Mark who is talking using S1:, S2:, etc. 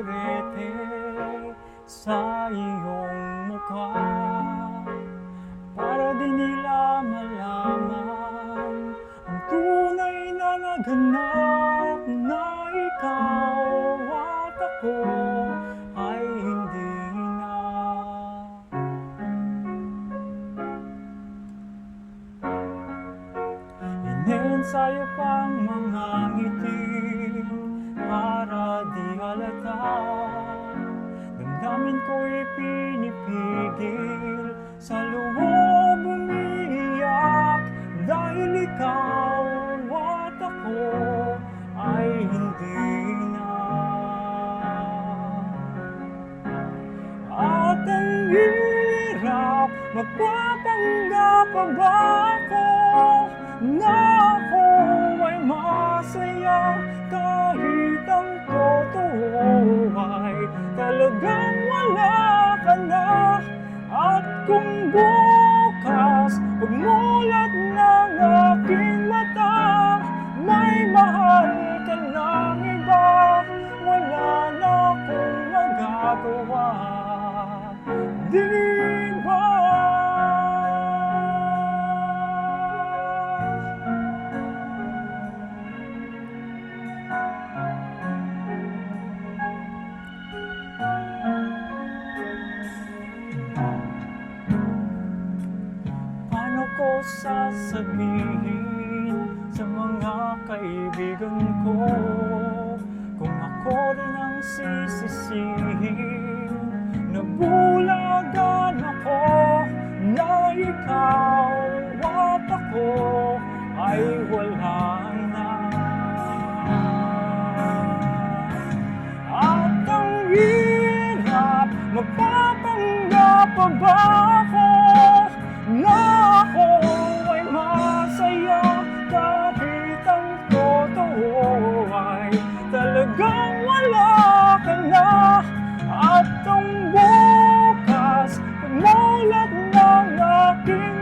S1: kurete sa iyong mukha, para di nila malaman ang tunay na naganap, na ikaw at ako ay hindi na. Inensayo pang mga ngiti para di halata, damdamin ko'y pinipigil, sa loob umiiyak, dahil ikaw at ako ay hindi na. At ang hirap, magpapanggap pa ba ako na ako ay masaya, kahit ang totoo ay talagang wala ka na. At kung bukas, pagmulat ng aking mata, may mahal ka ng iba, wala na akong magagawa, di ba? Paano ko sasabihin sa mga kaibigan ko kung ako rin ang sisisihin? Nabulagan ako na ikaw at ako ay wala na. At ang hirap, magpapanggap pa ba ako na ako ay masaya, kahit ang totoo ay talagang wala ka na. At ang bukas, pagmulat ng aking